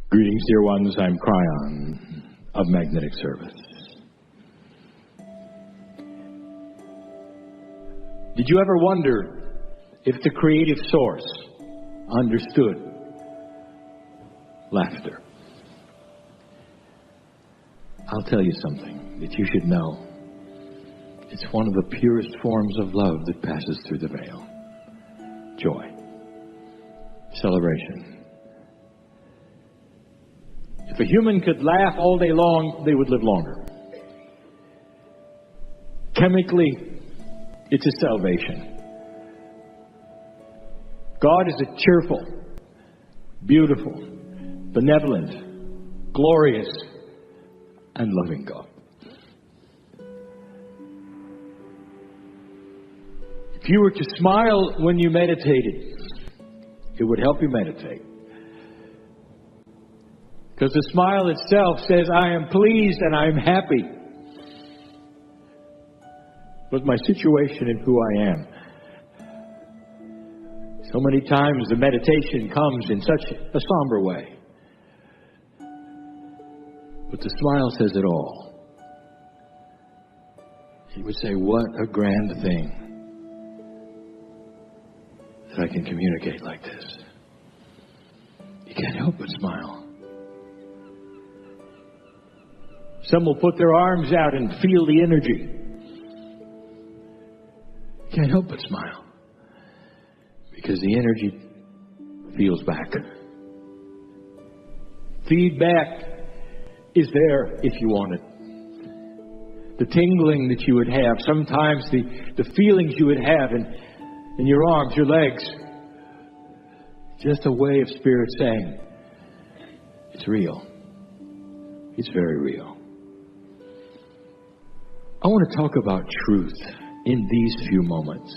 Greetings, dear ones. I'm Kryon of Magnetic Service. Did you ever wonder if the creative source understood laughter? I'll tell you something that you should know. It's one of the purest forms of love that passes through the veil. Joy. Celebration. If a human could laugh all day long, they would live longer. Chemically, it's a salvation. God is a cheerful, beautiful, benevolent, glorious, and loving God. If you were to smile when you meditated, it would help you meditate. Because the smile itself says, I am pleased and I am happy with my situation and who I am. So many times the meditation comes in such a somber way. But the smile says it all. He would say, what a grand thing that I can communicate like this. You can't help but smile. Some will put their arms out and feel the energy. You can't help but smile. Because the energy feels back. Feedback is there if you want it. The tingling that you would have, sometimes the feelings you would have in your arms, your legs. Just a way of Spirit saying, it's real. It's very real. I want to talk about truth in these few moments.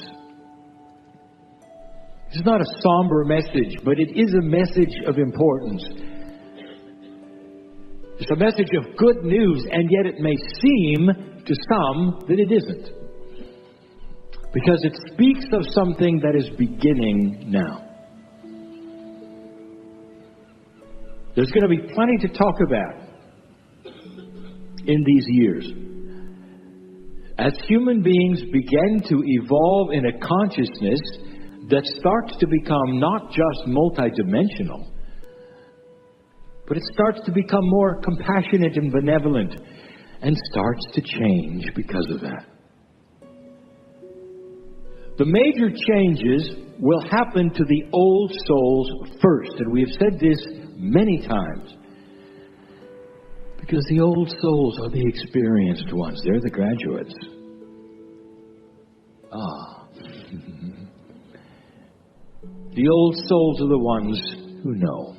It's not a somber message, but it is a message of importance. It's a message of good news, and yet it may seem to some that it isn't. Because it speaks of something that is beginning now. There's going to be plenty to talk about in these years. As human beings begin to evolve in a consciousness that starts to become not just multidimensional, but it starts to become more compassionate and benevolent and starts to change because of that. The major changes will happen to the old souls first, and we have said this many times. Because the old souls are the experienced ones. They're the graduates. The old souls are the ones who know.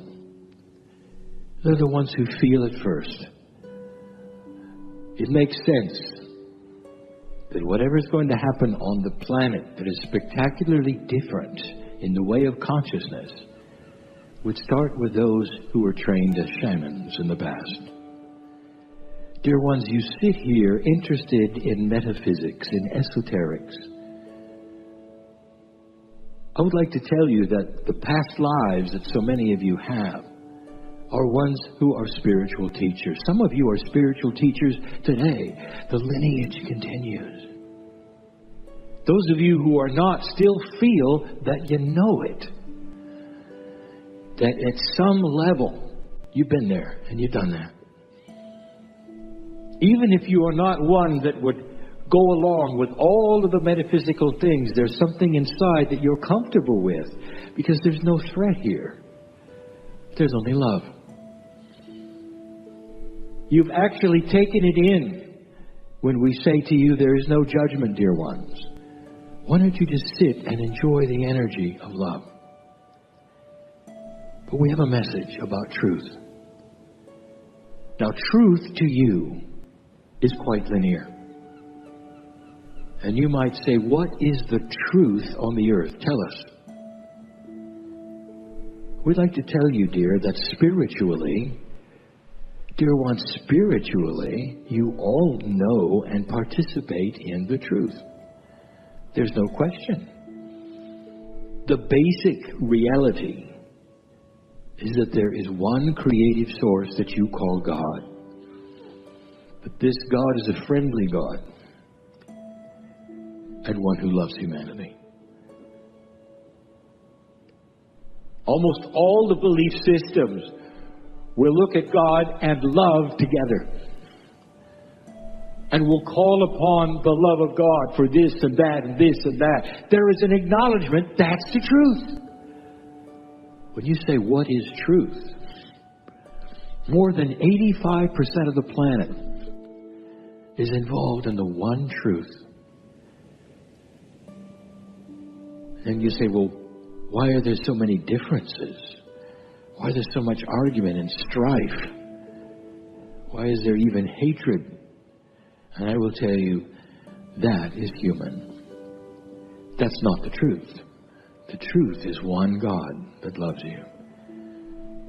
They're the ones who feel it first. It makes sense that whatever is going to happen on the planet that is spectacularly different in the way of consciousness would start with those who were trained as shamans in the past. Dear ones, you sit here interested in metaphysics, in esoterics. I would like to tell you that the past lives that so many of you have are ones who are spiritual teachers. Some of you are spiritual teachers today. The lineage continues. Those of you who are not still feel that you know it. That at some level, you've been there and you've done that. Even if you are not one that would go along with all of the metaphysical things, there's something inside that you're comfortable with because there's no threat here. There's only love. You've actually taken it in when we say to you there is no judgment, dear ones. Why don't you just sit and enjoy the energy of love? But we have a message about truth. Now, truth to you is quite linear. And you might say, what is the truth on the earth? Tell us. We'd like to tell you, dear, that spiritually, dear ones, spiritually, you all know and participate in the truth. There's no question. The basic reality is that there is one creative source that you call God. But this God is a friendly God and one who loves humanity. Almost all the belief systems will look at God and love together. And will call upon the love of God for this and that and this and that. There is an acknowledgement that's the truth. When you say, what is truth? More than 85% of the planet is involved in the one truth. And you say, well, why are there so many differences? Why is there so much argument and strife? Why is there even hatred? And I will tell you, that is human. That's not the truth. The truth is one God that loves you.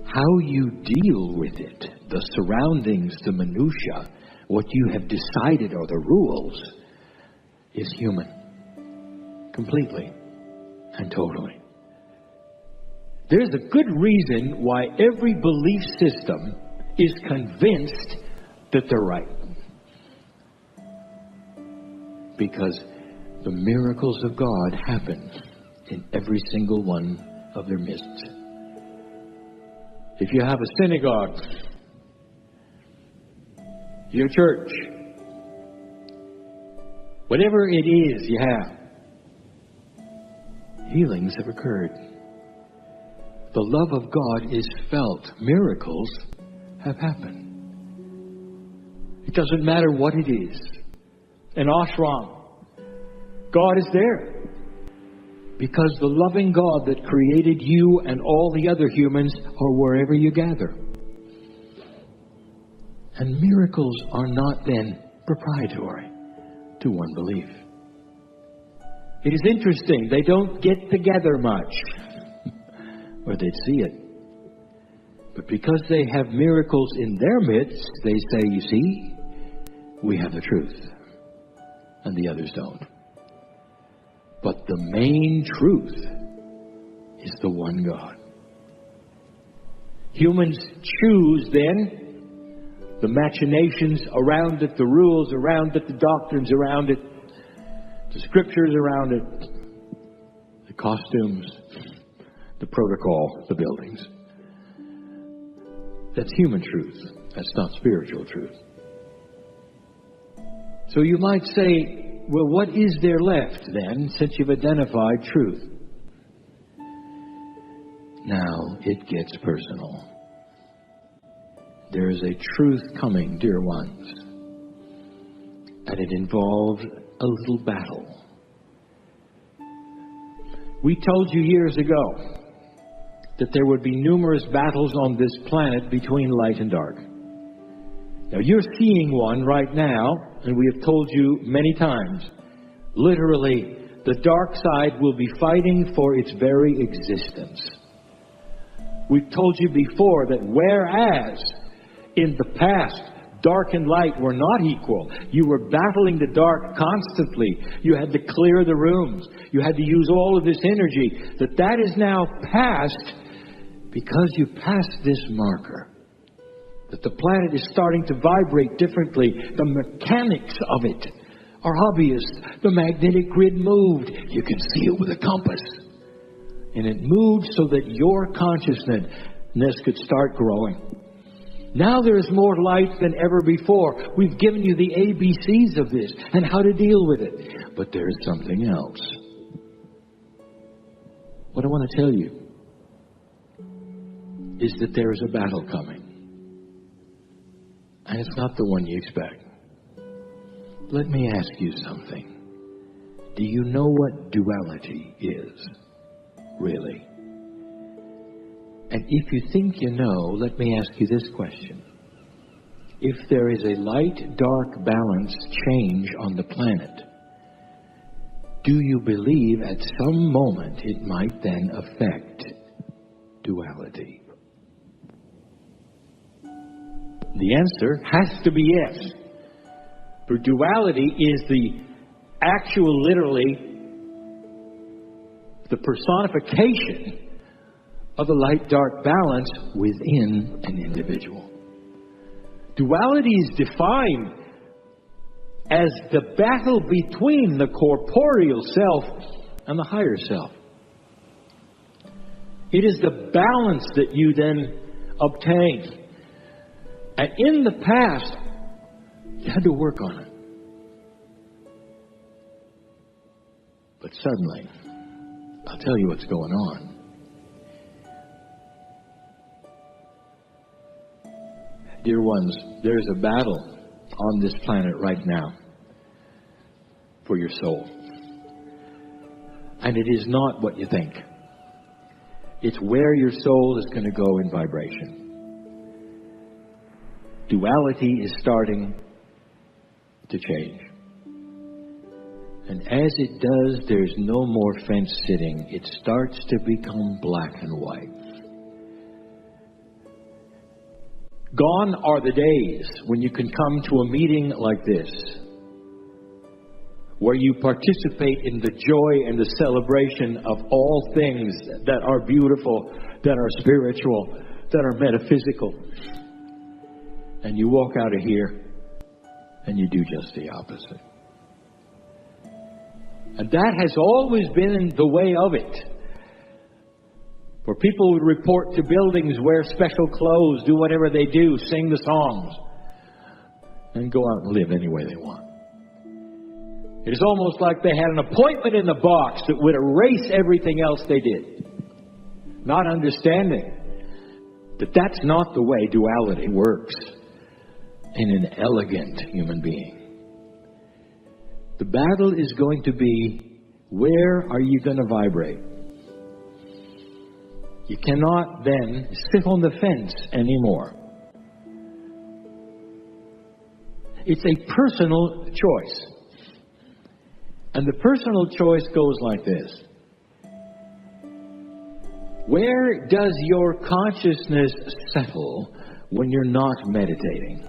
How you deal with it, the surroundings, the minutiae, what you have decided are the rules, is human. Completely and totally. There's a good reason why every belief system is convinced that they're right. Because the miracles of God happen in every single one of their midst. If you have a synagogue, your church, whatever it is you have, healings have occurred. The love of God is felt. Miracles have happened. It doesn't matter what it is. An ashram. God is there. Because the loving God that created you and all the other humans are wherever you gather. And miracles are not then proprietary to one belief. It is interesting. They don't get together much. Or they'd see it. But because they have miracles in their midst, they say, you see, we have the truth. And the others don't. But the main truth is the one God. Humans choose then the machinations around it, the rules around it, the doctrines around it, the scriptures around it, the costumes, the protocol, the buildings. That's human truth. That's not spiritual truth. So you might say, well, what is there left then, since you've identified truth? Now it gets personal. There is a truth coming, dear ones. And it involves a little battle. We told you years ago that there would be numerous battles on this planet between light and dark. Now you're seeing one right now, and we have told you many times, literally, the dark side will be fighting for its very existence. We've told you before that whereas in the past, dark and light were not equal. You were battling the dark constantly. You had to clear the rooms. You had to use all of this energy. That is now past because you passed this marker. That the planet is starting to vibrate differently. The mechanics of it are obvious. The magnetic grid moved. You can see it with a compass. And it moved so that your consciousness could start growing. Now there is more light than ever before. We've given you the ABCs of this and how to deal with it. But there is something else. What I want to tell you is that there is a battle coming. And it's not the one you expect. Let me ask you something. Do you know what duality is? Really? And if you think you know, let me ask you this question. If there is a light-dark balance change on the planet, do you believe at some moment it might then affect duality? The answer has to be yes. For duality is the actual, literally, the personification of the light-dark balance within an individual. Duality is defined as the battle between the corporeal self and the higher self. It is the balance that you then obtain. And in the past, you had to work on it. But suddenly, I'll tell you what's going on. Dear ones, there's a battle on this planet right now for your soul. And it is not what you think. It's where your soul is going to go in vibration. Duality is starting to change. And as it does, there's no more fence sitting. It starts to become black and white. Gone are the days when you can come to a meeting like this, where you participate in the joy and the celebration of all things that are beautiful, that are spiritual, that are metaphysical. And you walk out of here and you do just the opposite. And that has always been the way of it. For people would report to buildings, wear special clothes, do whatever they do, sing the songs, and go out and live any way they want. It is almost like they had an appointment in the box that would erase everything else they did. Not understanding that that's not the way duality works in an elegant human being. The battle is going to be, where are you going to vibrate? You cannot then sit on the fence anymore. It's a personal choice. And the personal choice goes like this. Where does your consciousness settle when you're not meditating?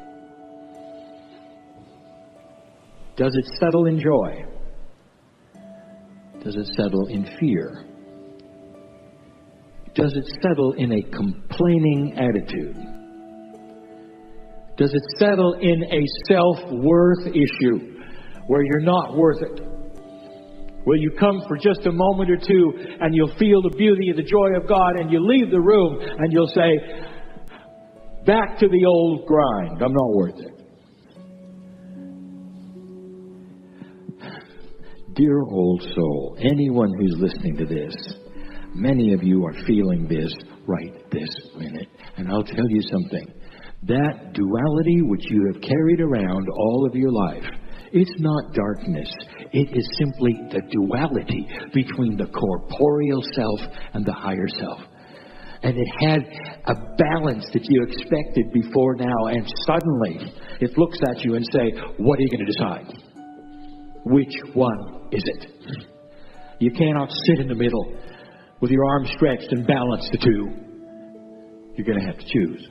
Does it settle in joy? Does it settle in fear? Does it settle in a complaining attitude? Does it settle in a self-worth issue where you're not worth it? Where you come for just a moment or two and you'll feel the beauty and the joy of God and you leave the room and you'll say, back to the old grind. I'm not worth it. Dear old soul, anyone who's listening to this, many of you are feeling this right this minute. And I'll tell you something. That duality which you have carried around all of your life, it's not darkness. It is simply the duality between the corporeal self and the higher self. And it had a balance that you expected before now. And suddenly it looks at you and say, what are you going to decide? Which one is it? You cannot sit in the middle with your arms stretched and balance the two. You're going to have to choose.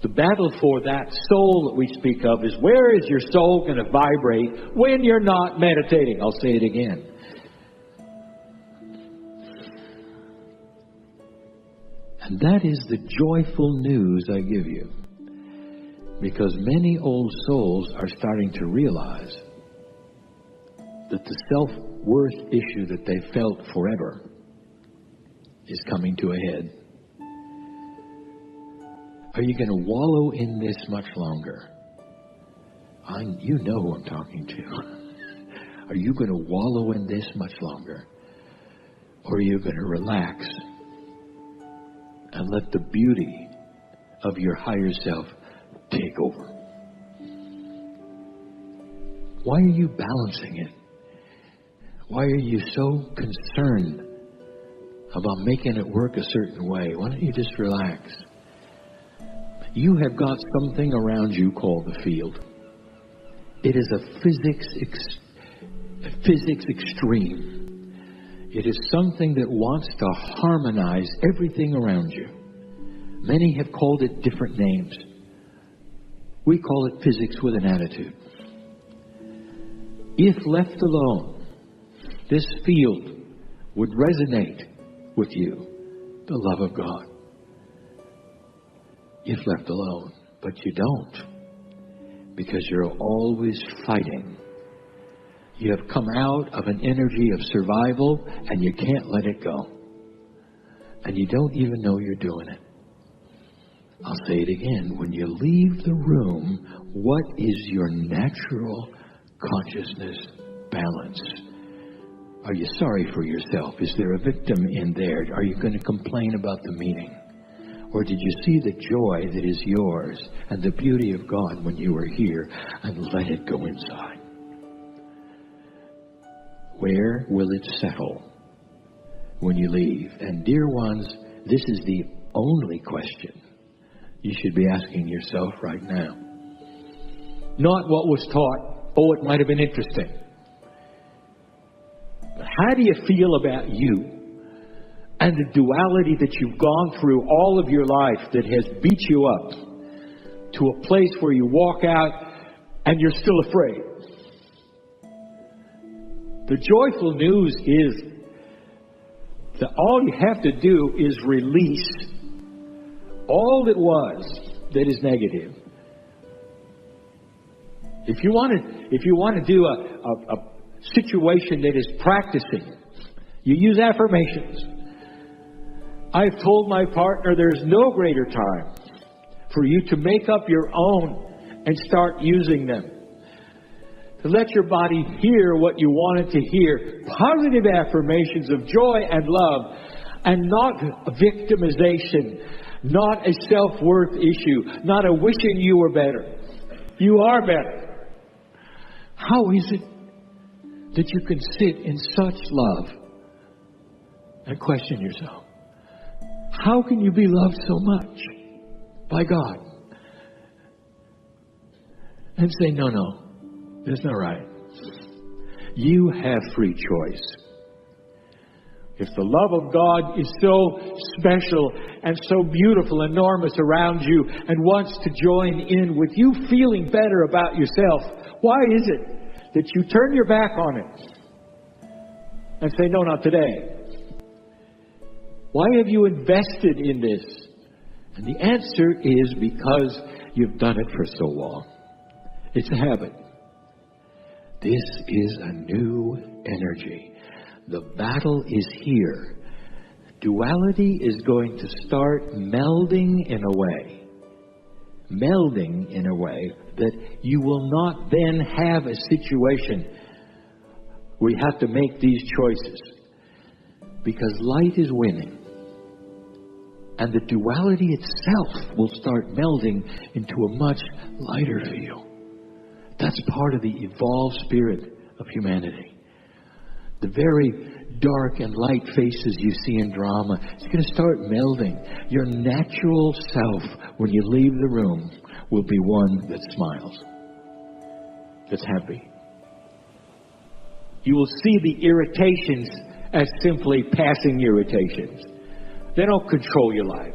The battle for that soul that we speak of is, where is your soul going to vibrate when you're not meditating? I'll say it again. And that is the joyful news I give you. Because many old souls are starting to realize that the self-worth issue that they felt forever is coming to a head. Are you going to wallow in this much longer? You know who I'm talking to. Are you going to wallow in this much longer? Or are you going to relax and let the beauty of your higher self take over? Why are you balancing it? Why are you so concerned about making it work a certain way? Why don't you just relax? You have got something around you called the field. It is a physics extreme. It is something that wants to harmonize everything around you. Many have called it different names. We call it physics with an attitude. If left alone, this field would resonate with you the love of God, if left alone. But you don't, because you're always fighting. You have come out of an energy of survival, and you can't let it go. And you don't even know you're doing it. I'll say it again. When you leave the room, what is your natural consciousness balance? Are you sorry for yourself? Is there a victim in there? Are you going to complain about the meeting? Or did you see the joy that is yours and the beauty of God when you were here and let it go inside? Where will it settle when you leave? And dear ones, this is the only question you should be asking yourself right now. Not what was taught. Oh, it might have been interesting. But how do you feel about you and the duality that you've gone through all of your life that has beat you up to a place where you walk out and you're still afraid? The joyful news is that all you have to do is release all that was that is negative. If you want to do a situation that is practicing, you use affirmations. I've told my partner there's no greater time for you to make up your own and start using them. To let your body hear what you want it to hear. Positive affirmations of joy and love, and not victimization, not a self-worth issue, not a wishing you were better. You are better. How is it that you can sit in such love and question yourself? How can you be loved so much by God and say, no, that's not right? You have free choice. If the love of God is so special and so beautiful, enormous around you and wants to join in with you feeling better about yourself, why is it that you turn your back on it and say, no, not today? Why have you invested in this? And the answer is because you've done it for so long. It's a habit. This is a new energy. The battle is here. Duality is going to start melding in a way that you will not then have a situation where you have to make these choices. Because light is winning. And the duality itself will start melding into a much lighter field. That's part of the evolved spirit of humanity. The very dark and light faces you see in drama, it's going to start melding. Your natural self, when you leave the room, will be one that smiles, that's happy. You will see the irritations as simply passing irritations. They don't control your life.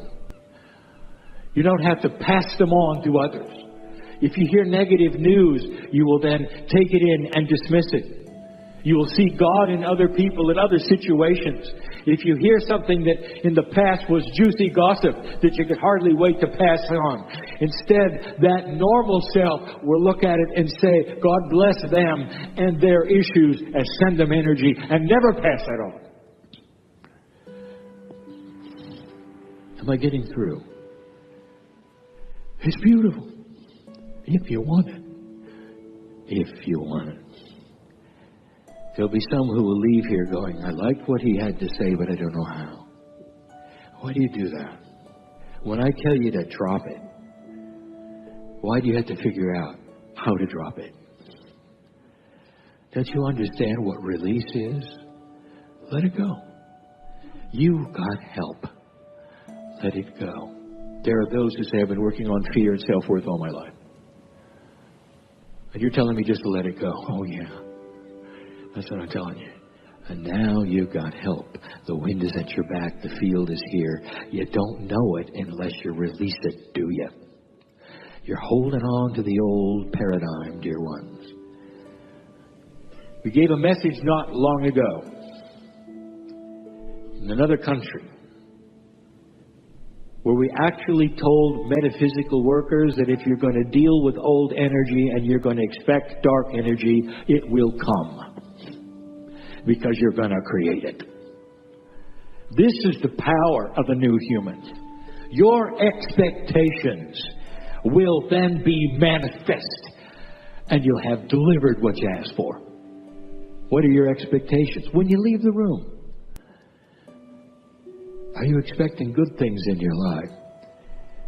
You don't have to pass them on to others. If you hear negative news, you will then take it in and dismiss it. You will see God in other people, in other situations. If you hear something that in the past was juicy gossip that you could hardly wait to pass on, instead, that normal self will look at it and say, God bless them and their issues, and send them energy and never pass that on. Am I getting through? It's beautiful. If you want it. If you want it. There'll be some who will leave here going, I liked what he had to say, but I don't know how. Why do you do that? When I tell you to drop it, why do you have to figure out how to drop it? Don't you understand what release is? Let it go. You've got help. Let it go. There are those who say, I've been working on fear and self-worth all my life. And you're telling me just to let it go. Oh, yeah. That's what I'm telling you. And now you've got help. The wind is at your back. The field is here. You don't know it unless you release it, do you? You're holding on to the old paradigm, dear ones. We gave a message not long ago in another country. where we actually told metaphysical workers that if you're going to deal with old energy and you're going to expect dark energy, it will come because you're going to create it. This is the power of the new humans. Your expectations will then be manifest, and you'll have delivered what you asked for. What are your expectations when you leave the room? Are you expecting good things in your life?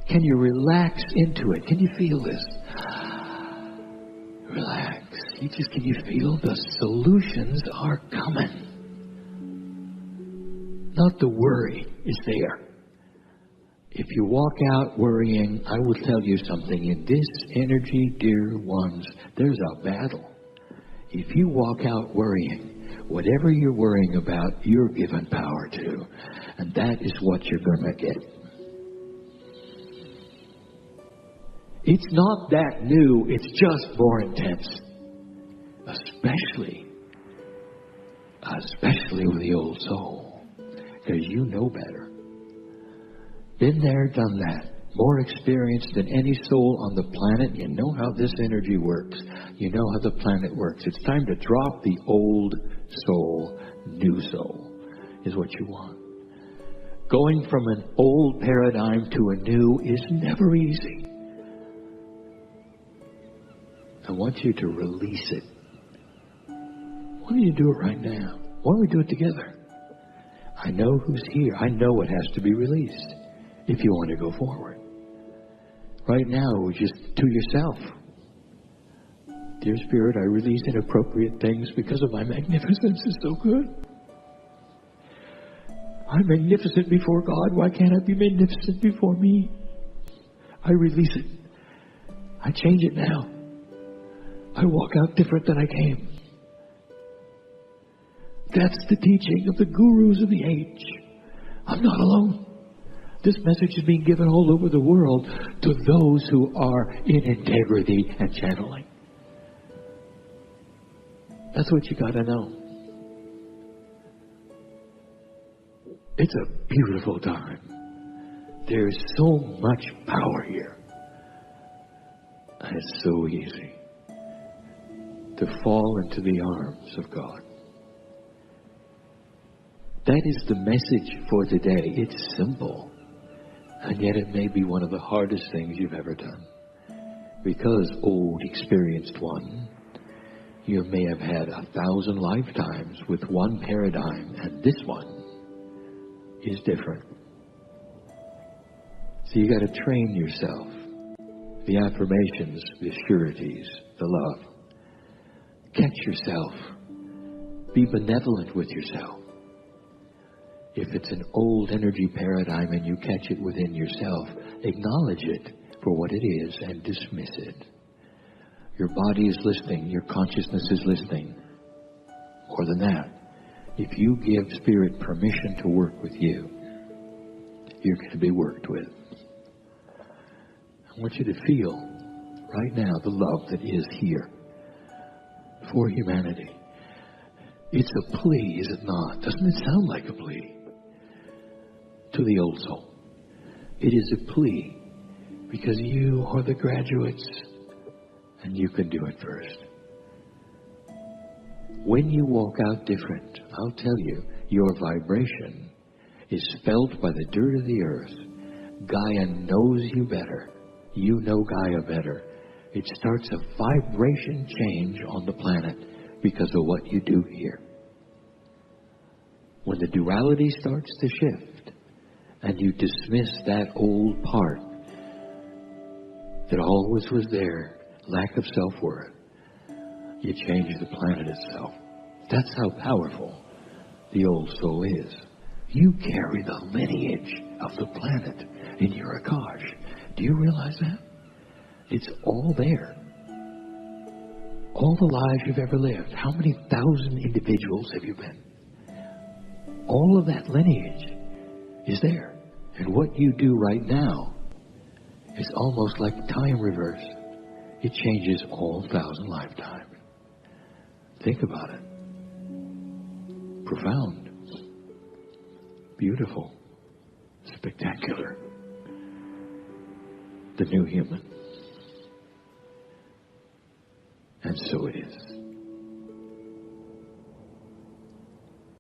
Can you relax into it? Can you feel this? Relax. Can you feel the solutions are coming? Not the worry is there. If you walk out worrying, I will tell you something. In this energy, dear ones, there's a battle. If you walk out worrying, whatever you're worrying about, you're given power to. And that is what you're going to get. It's not that new. It's just more intense. Especially with the old soul. Because you know better. Been there, done that. More experienced than any soul on the planet. You know how this energy works. You know how the planet works. It's time to drop the old soul. New soul is what you want. Going from an old paradigm to a new is never easy. I want you to release it. Why don't you do it right now? Why don't we do it together? I know who's here. I know what has to be released if you want to go forward. Right now, just to yourself. Dear Spirit, I release inappropriate things because of my magnificence is so good. I'm magnificent before God. Why can't I be magnificent before me? I release it. I change it now. I walk out different than I came. That's the teaching of the gurus of the age. I'm not alone. This message is being given all over the world to those who are in integrity and channeling. That's what you got to know. It's a beautiful time. There's so much power here. And it's so easy to fall into the arms of God. That is the message for today. It's simple. And yet it may be one of the hardest things you've ever done. Because, old experienced one, you may have had 1,000 lifetimes with one paradigm, and this one is different. So you got to train yourself. The affirmations, the sureties, the love. Catch yourself. Be benevolent with yourself. If it's an old energy paradigm and you catch it within yourself, acknowledge it for what it is and dismiss it. Your body is listening. Your consciousness is listening. More than that, if you give Spirit permission to work with you, you're going to be worked with. I want you to feel right now the love that is here for humanity. It's a plea, is it not? Doesn't it sound like a plea? To the old soul. It is a plea because you are the graduates and you can do it first. When you walk out different, I'll tell you, your vibration is felt by the dirt of the earth. Gaia knows you better. You know Gaia better. It starts a vibration change on the planet because of what you do here. When the duality starts to shift, and you dismiss that old part that always was there, lack of self-worth, you change the planet itself. That's how powerful the old soul is. You carry the lineage of the planet in your Akash. Do you realize that? It's all there. All the lives you've ever lived. How many thousand individuals have you been? All of that lineage is there. And what you do right now is almost like time reverse. It changes all 1,000 lifetimes. Think about it. Profound. Beautiful. Spectacular. the new human. And so it is.